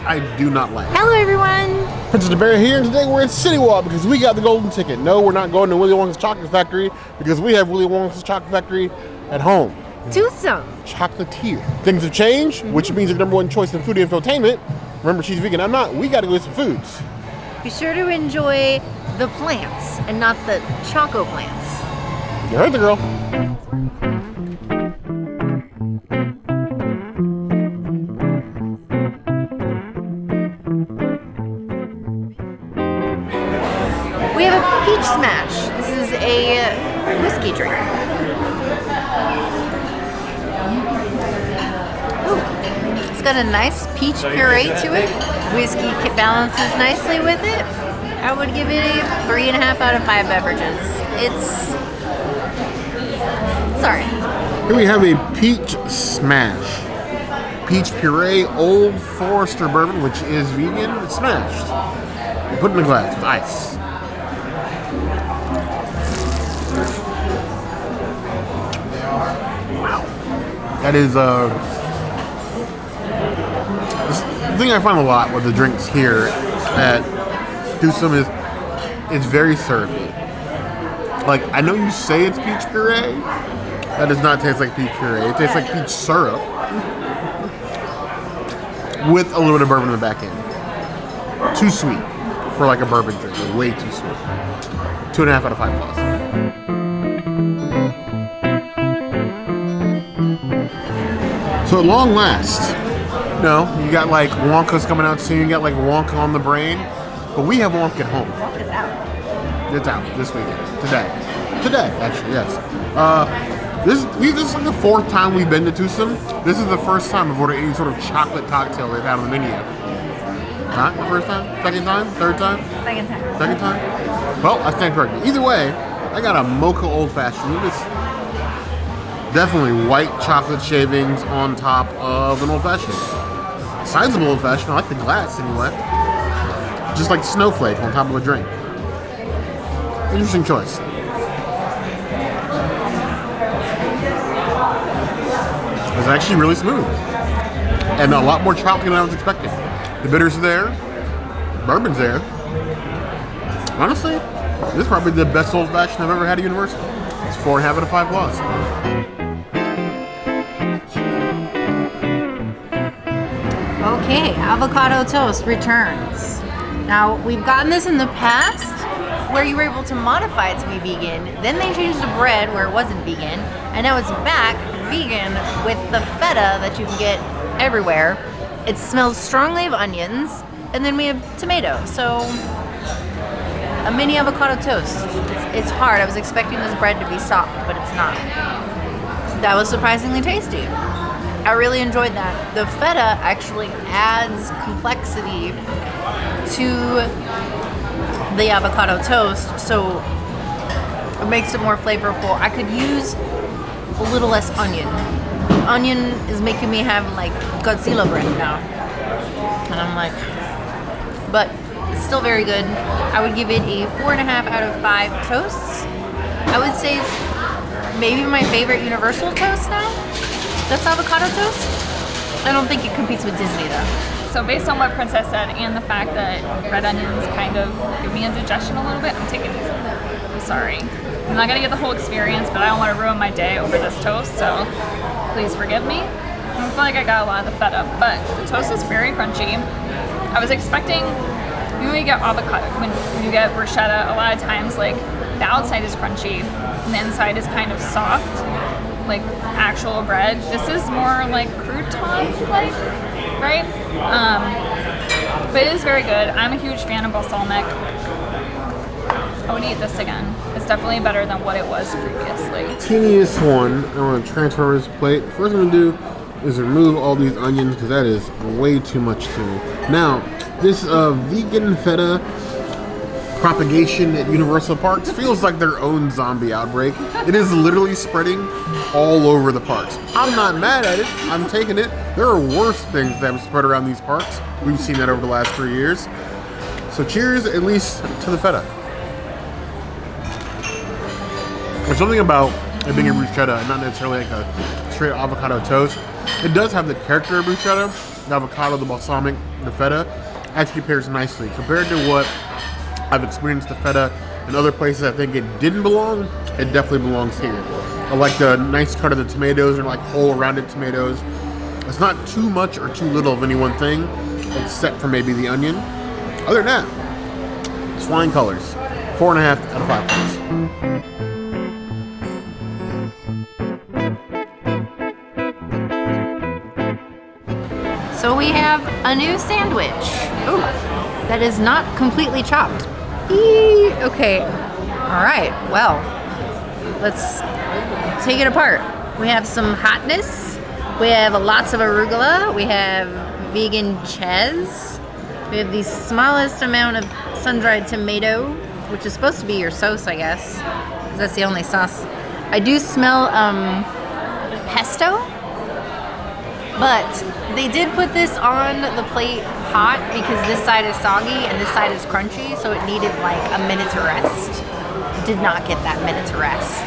I do not like. Hello everyone! Princess DeBear here, and today we're at CityWalk because we got the golden ticket. No, we're not going to Willy Wonka's Chocolate Factory because we have Willy Wonka's Chocolate Factory at home. Toothsome! Chocolatier. Things have changed, which means your number one choice in food infotainment. Remember, she's vegan, I'm not. We got to go get some foods. Be sure to enjoy the plants and not the choco plants. You heard the girl. We have a peach smash. This is a whiskey drink. Ooh, it's got a nice peach puree to it. Whiskey balances nicely with it. I would give it a 3.5 out of 5 beverages. It's alright. Here we have a peach smash. Peach puree, Old Forester bourbon, which is vegan. It's smashed. You put it in a glass with ice. Wow. That is the thing I find a lot with the drinks here at Toothsome is it's very syrupy. Like, I know you say it's peach puree. That does not taste like peach puree. It tastes like peach syrup with a little bit of bourbon in the back end. Too sweet for like a bourbon drink. Like, way too sweet. 2.5 out of 5 plus. So at long last, you got like Wonka's coming out soon. You got like Wonka on the brain, but we have Wonka at home. Wonka's out. It's out this weekend. Today, actually, yes. This is like the 4th time we've been to Toothsome. This is the first time I've ordered any sort of chocolate cocktail they've had on the menu. Not the first time? Second time? Third time? Second time. Second time? Well, I stand corrected. Either way, I got a Mocha Old Fashioned. It is definitely white chocolate shavings on top of an Old Fashioned. Sizable Old Fashioned. I like the glass anyway. Just like snowflake on top of a drink. Interesting choice. It's actually really smooth. And a lot more chocolate than I was expecting. The bitters are there. Bourbon's there. Honestly, this is probably the best Old Fashioned I've ever had at Universal. It's 4.5 out of 5 plus. Okay, avocado toast returns. Now, we've gotten this in the past where you were able to modify it to be vegan. Then they changed the bread where it wasn't vegan. And now it's back vegan with the feta that you can get everywhere. It smells strongly of onions. And then we have tomato. So, a mini avocado toast. It's hard. I was expecting this bread to be soft, but it's not. That was surprisingly tasty. I really enjoyed that. The feta actually adds complexity to the avocado toast, so it makes it more flavorful. I could use a little less onion. Onion is making me have like Godzilla breath now. And I'm like, but it's still very good. I would give it a 4.5 out of 5 toasts. I would say it's maybe my favorite Universal toast now. That's avocado toast. I don't think it competes with Disney though. So based on what Princess said and the fact that red onions kind of give me indigestion a little bit, I'm taking these off. I'm sorry. I'm not gonna get the whole experience, but I don't want to ruin my day over this toast, so please forgive me. I feel like I got a lot of the feta, but the toast is very crunchy. I was expecting, when you get avocado, when you get bruschetta, a lot of times like the outside is crunchy and the inside is kind of soft, like actual bread. This is more like crouton-like, right? But it is very good. I'm a huge fan of balsamic. I would eat this again. It's definitely better than what it was previously. Teeniest one, I want to transfer this plate. First I'm going to do is remove all these onions because that is way too much to me. Now, this vegan feta propagation at Universal Parks feels like their own zombie outbreak. It is literally spreading all over the parks. I'm not mad at it. I'm taking it. There are worse things that have spread around these parks. We've seen that over the last 3 years. So cheers, at least, to the feta. There's something about it being a bruschetta and not necessarily like a straight avocado toast. It does have the character of bruschetta, the avocado, the balsamic, the feta actually pairs nicely. Compared to what I've experienced the feta in other places I think it didn't belong, it definitely belongs here. I like the nice cut of the tomatoes and like whole rounded tomatoes. It's not too much or too little of any one thing, except for maybe the onion. Other than that, it's flying colors. 4.5 out of 5 points. So we have a new sandwich. Ooh, that is not completely chopped. Eee, okay. All right, well, let's take it apart. We have some hotness. We have lots of arugula. We have vegan chives. We have the smallest amount of sun-dried tomato, which is supposed to be your sauce, I guess, because that's the only sauce. I do smell pesto, but they did put this on the plate hot because this side is soggy and this side is crunchy, so it needed like a minute to rest. Did not get that minute to rest.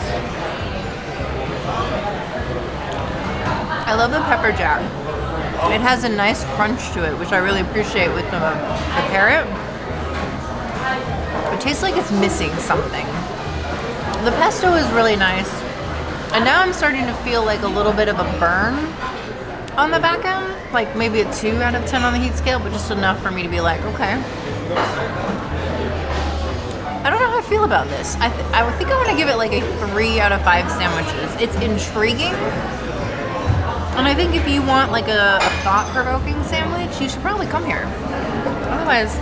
I love the pepper jack. It has a nice crunch to it, which I really appreciate with the carrot. It tastes like it's missing something. The pesto is really nice. And now I'm starting to feel like a little bit of a burn on the back end. Like maybe a 2 out of 10 on the heat scale, but just enough for me to be like, okay. I don't know how I feel about this. I think I want to give it like a 3 out of 5 sandwiches. It's intriguing. And I think if you want like a thought-provoking sandwich, you should probably come here. Otherwise,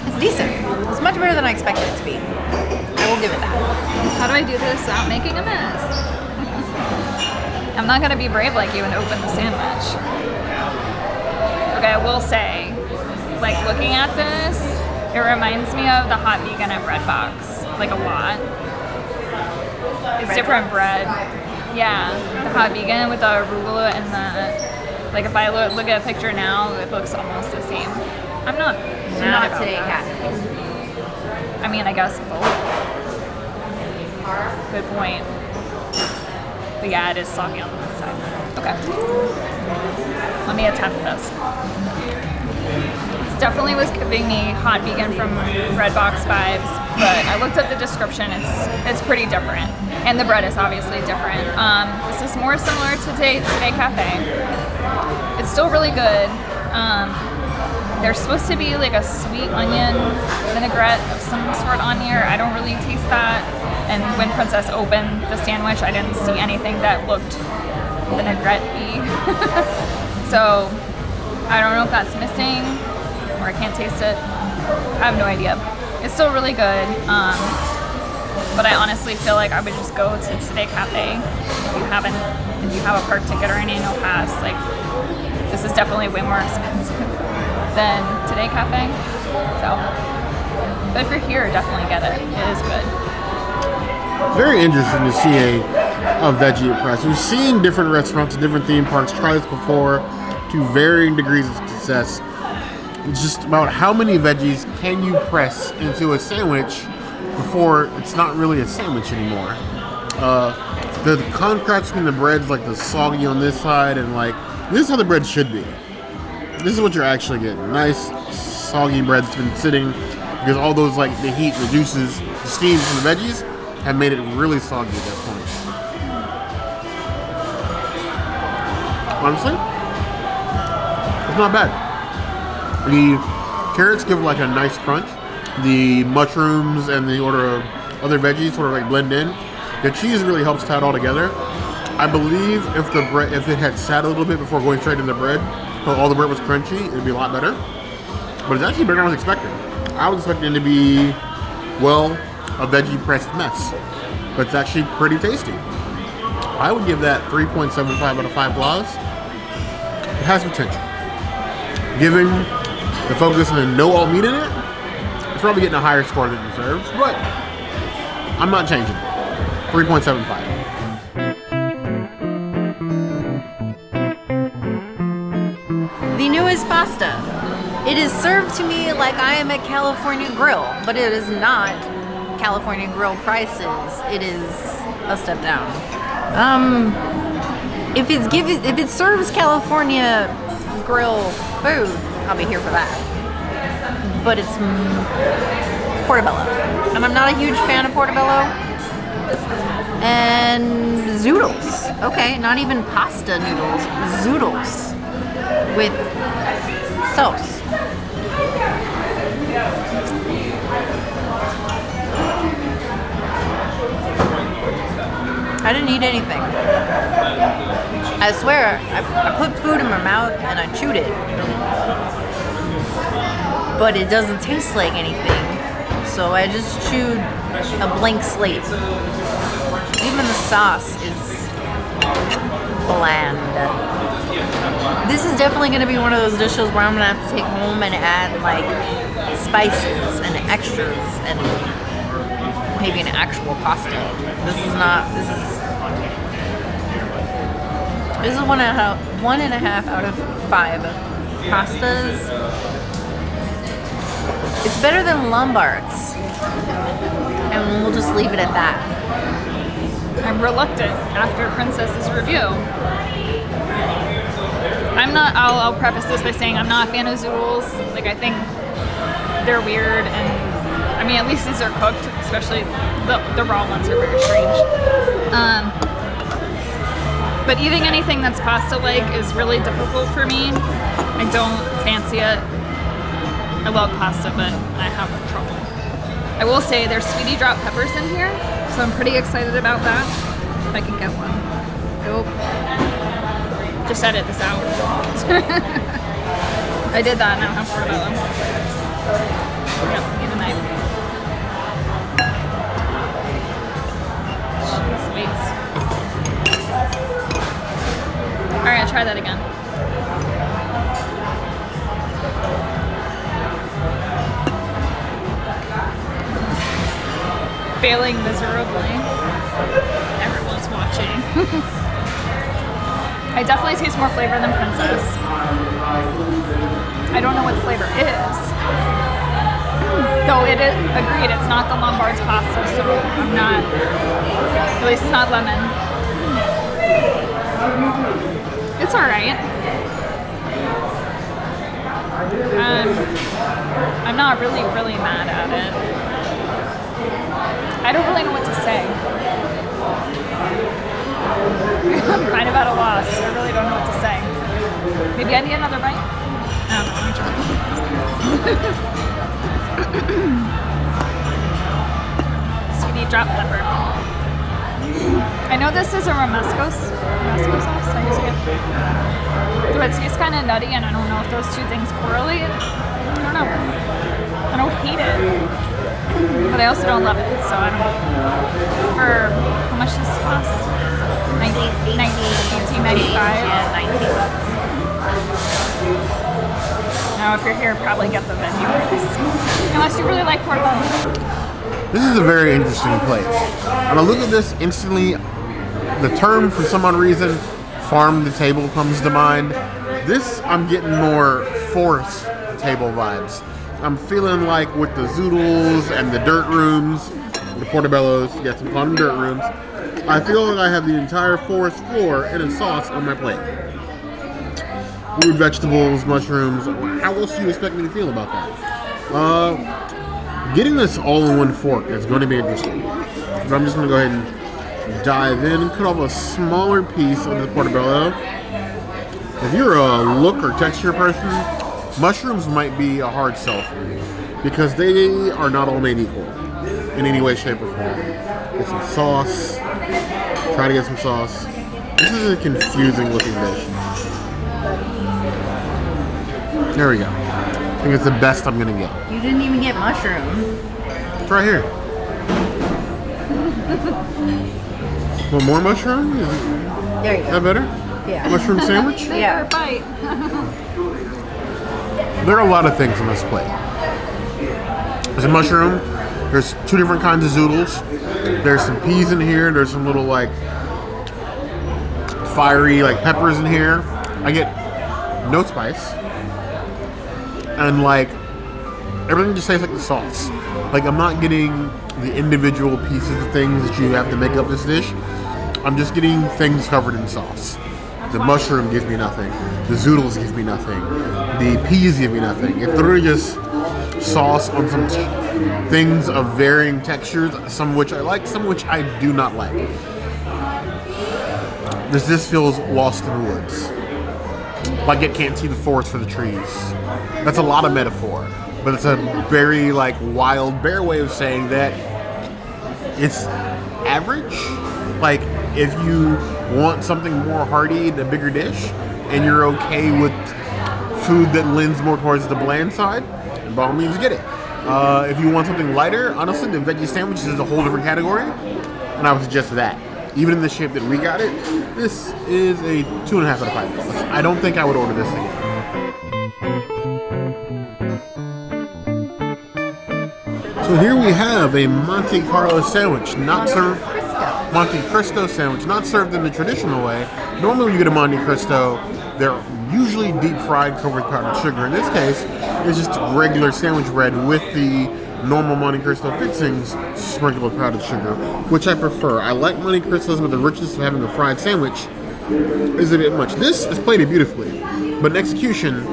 it's decent. It's much better than I expected it to be. I will give it that. How do I do this without making a mess? I'm not gonna be brave like you and open the sandwich. Okay, I will say, like looking at this, it reminds me of the hot vegan at Bread Box, like a lot. It's different bread. Yeah, the hot vegan with the arugula and the, like if I look at a picture now, it looks almost the same. I'm not mad about today, that. Kat. I mean, I guess both. Good point. But yeah, it is soggy on the one side. Okay. Let me attempt this. This definitely was giving me hot vegan from Redbox vibes, but I looked at the description. It's pretty different, and the bread is obviously different. This is more similar to Today Cafe. It's still really good. There's supposed to be like a sweet onion vinaigrette of some sort on here. I don't really taste that. And when Princess opened the sandwich, I didn't see anything that looked vinaigrette-y. So I don't know if that's missing or I can't taste it. I have no idea. It's still really good. But I honestly feel like I would just go to Today Cafe if you have a park ticket or an annual pass. Like, this is definitely way more expensive than Today Cafe. So, but if you're here, definitely get it. It is good. Very interesting to see a veggie press. We've seen different restaurants and different theme parks try this before to varying degrees of success. It's just about how many veggies can you press into a sandwich before it's not really a sandwich anymore. The contrast between the breads, like the soggy on this side, and like this is how the bread should be. This is what you're actually getting. Nice soggy bread that's been sitting because all those like the heat, the juices, the steam from the veggies have made it really soggy at that point. Honestly, it's not bad. The carrots give like a nice crunch. The mushrooms and the other veggies sort of like blend in. The cheese really helps tie it all together. I believe if it had sat a little bit before going straight into the bread, so all the bread was crunchy, it'd be a lot better. But it's actually better than I was expecting. I was expecting it to be, well, a veggie pressed mess. But it's actually pretty tasty. I would give that 3.75 out of 5 claws. It has potential. Given the focus on the no alt meat in it, it's probably getting a higher score than it deserves, but I'm not changing it. 3.75. The newest pasta. It is served to me like I am at California Grill, but it is not California Grill prices. It is a step down. If it serves California grill food, I'll be here for that. But it's portobello. And I'm not a huge fan of portobello. And zoodles. Okay, not even pasta noodles. Zoodles with sauce. I didn't eat anything. I swear, I put food in my mouth and I chewed it. But it doesn't taste like anything. So I just chewed a blank slate. Even the sauce is bland. This is definitely going to be one of those dishes where I'm going to have to take home and add like spices and extras and maybe an actual pasta. This is 1.5 out of 5 pastas. It's better than Lombard's, and we'll just leave it at that. I'm reluctant after Princess's review. I'll preface this by saying I'm not a fan of zoodles. Like, I think they're weird, and I mean, at least these are cooked, especially the raw ones are very strange. But eating anything that's pasta-like is really difficult for me. I don't fancy it. I love pasta, but I have trouble. I will say there's sweety drop peppers in here, so I'm pretty excited about that. If I can get one. Nope. Just edit this out. I did that, now I have portobello. Yep, need a knife. Jeez, alright, I'll try that again. Failing miserably. Everyone's watching. I definitely taste more flavor than Princess. I don't know what the flavor is. Though it is, agreed, it's not the Lombard's pasta, so I'm not, at least it's not lemon. It's alright. I'm not really mad at it. I don't really know what to say. I'm kind of at a loss. I really don't know what to say. Maybe I need another bite? Let me try. Sweety drop pepper. I know this is a romesco sauce. I use it. So it tastes kind of nutty, and I don't know if those two things correlate. I don't know. I don't hate it, but I also don't love it. So I don't know. For how much does this cost? $18.95. Yeah, $19. Now, if you're here, probably get the menu price. Unless you really like portobello. This is a very interesting plate. When I look at this, instantly, the term, for some odd reason, farm to table comes to mind. This, I'm getting more forest table vibes. I'm feeling like with the zoodles and the dirt rooms, the portobellos, yes, I'm calling them dirt rooms, I feel like I have the entire forest floor in a sauce on my plate. Root vegetables, mushrooms. How else do you expect me to feel about that? Getting this all in one fork is going to be interesting. But I'm just going to go ahead and dive in and cut off a smaller piece of the portobello. If you're a look or texture person, mushrooms might be a hard sell for you because they are not all made equal in any way, shape, or form. Get some sauce. Try to get some sauce. This is a confusing looking dish. There we go. I think it's the best I'm gonna get. You didn't even get mushroom. It's right here. Want more mushroom? There you Is go. that better? Yeah. Mushroom sandwich? Yeah. Bite. There are a lot of things on this plate. There's a mushroom. There's 2 different kinds of zoodles. There's some peas in here. There's some little like fiery like peppers in here. I get no spice. And like everything just tastes like the sauce. Like I'm not getting the individual pieces of things that you have to make up this dish. I'm just getting things covered in sauce. The mushroom gives me nothing. The zoodles give me nothing. The peas give me nothing. It's literally just sauce on some things of varying textures, some of which I like, some of which I do not like. This feels lost in the woods. Like it can't see the forest for the trees. That's a lot of metaphor, but it's a very like wild bear way of saying that it's average. Like if you want something more hearty in a bigger dish and you're okay with food that lends more towards the bland side, by all means get it. If you want something lighter, honestly, the veggie sandwich is a whole different category, and I would suggest that. Even in the shape that we got it, this is a 2.5 out of 5. I don't think I would order this again. So here we have a Monte Carlo sandwich, not served. Monte Cristo sandwich, not served in the traditional way. Normally when you get a Monte Cristo, they're usually deep fried, covered with powdered sugar. In this case, it's just regular sandwich bread with the normal Monte Cristo fixings sprinkled with powdered sugar, which I prefer. I like Monte Cristos, but the richness of having a fried sandwich is a bit much. This is plated beautifully, but in execution,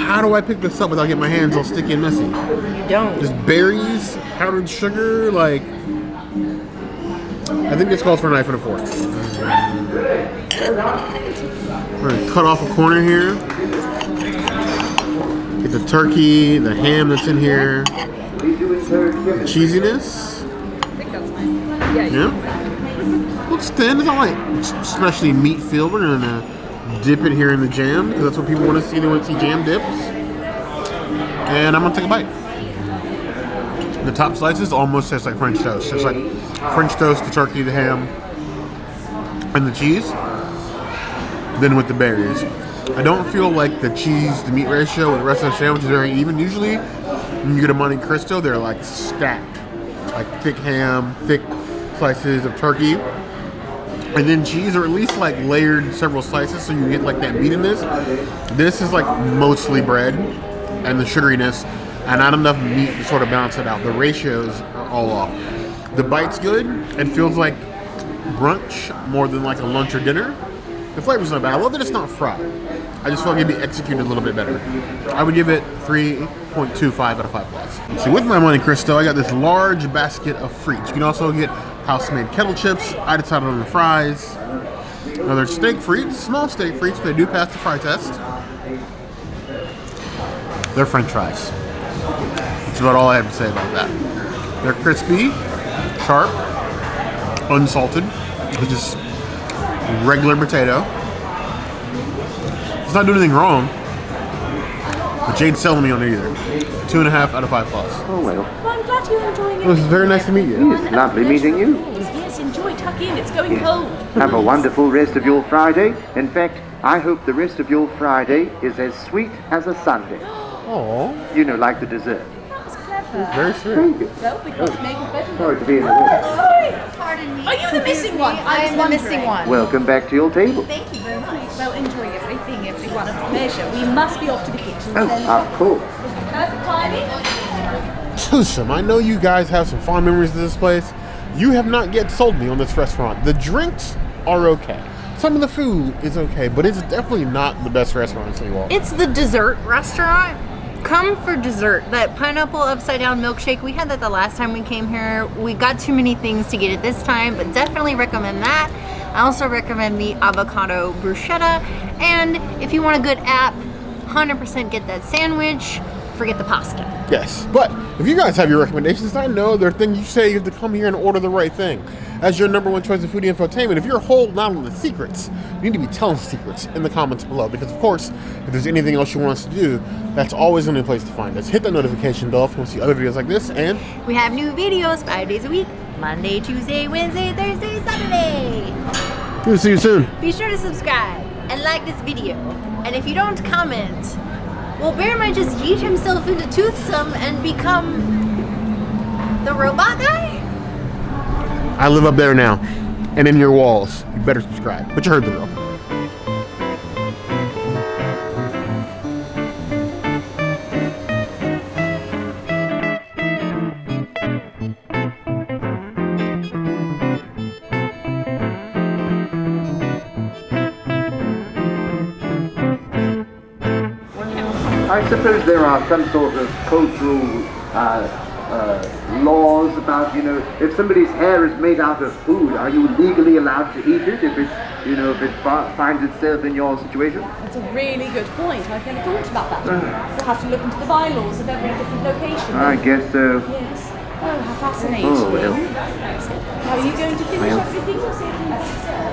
how do I pick this up without getting my hands all sticky and messy? You don't. Just berries, powdered sugar, like... I think this calls for a knife and a fork. We're going to cut off a corner here. Get the turkey, the ham that's in here. The cheesiness. I think that's fine. Yeah. Looks thin. It's all right. Especially meat filled. We're going to dip it here in the jam because that's what people want to see. They want to see jam dips. And I'm going to take a bite. The top slices almost taste like French toast. It's like French toast, the turkey, the ham, and the cheese. Then with the berries. I don't feel like the cheese to meat ratio with the rest of the sandwich is very even. Usually, when you get a Monte Cristo, they're like stacked. Like thick ham, thick slices of turkey. And then cheese, or at least like layered several slices so you get like that meatiness. This is like mostly bread and the sugariness. And not enough meat to sort of balance it out. The ratios are all off. The bite's good. It feels like brunch more than like a lunch or dinner. The flavor's not bad. I love that it's not fried. I just feel like it'd be executed a little bit better. I would give it 3.25 out of 5 plus. So with my Monte Cristo, I got this large basket of frites. You can also get house-made kettle chips. I decided on the fries. Now they're steak frites, small steak frites, but they do pass the fry test. They're French fries. That's about all I have to say about that. They're crispy, sharp, unsalted, with just regular potato. It's not doing anything wrong, but Jade's selling me on it either. 2.5 out of 5 plus. Oh, well. Well, I'm glad you're enjoying it. It was very nice to meet you. It's lovely meeting you. Yes, enjoy, tuck in, it's going cold. Have a wonderful rest of your Friday. In fact, I hope the rest of your Friday is as sweet as a Sunday. Aww, You know, like the dessert. That was clever. very sweet. Well, we can't make it better. Sorry to be in the way. Pardon me. Are you the missing one? I am the missing one. Welcome back to your table. Thank you very much. Well, enjoy everything, everyone of pleasure. We must be off to the kitchen. Oh, of course. Perfect timing. Toothsome, I know you guys have some fond memories of this place. You have not yet sold me on this restaurant. The drinks are okay. Some of the food is okay, but it's definitely not the best restaurant in CityWalk. It's the dessert restaurant. Come for dessert. That pineapple upside down milkshake, we had that the last time we came here. We got too many things to get it this time, but definitely recommend that. I also recommend the avocado bruschetta. And if you want a good app, 100% get that sandwich. Forget the pasta. Yes, but if you guys have your recommendations, I know there are things you say you have to come here and order the right thing. As your number one choice of foodie infotainment, if you're holding out on the secrets, you need to be telling secrets in the comments below. Because of course, if there's anything else you want us to do, that's always the only place to find us. Hit that notification bell if you want to see other videos like this, and We have new videos 5 days a week. Monday, Tuesday, Wednesday, Thursday, Saturday. we'll see you soon. Be sure to subscribe and like this video. And if you don't comment, well, Bear might just yeet himself into Toothsome and become the robot guy? I live up there now, and in your walls. You better subscribe. But you heard the drill. I suppose there are some sort of cultural laws about, if somebody's hair is made out of food, are you legally allowed to eat it if it finds itself in your situation? That's a really good point. I've never thought about that. We'll have to look into the bylaws of every different location. I guess so. Yes. Oh, how fascinating. Oh, well. Now, are you going to finish everything or something?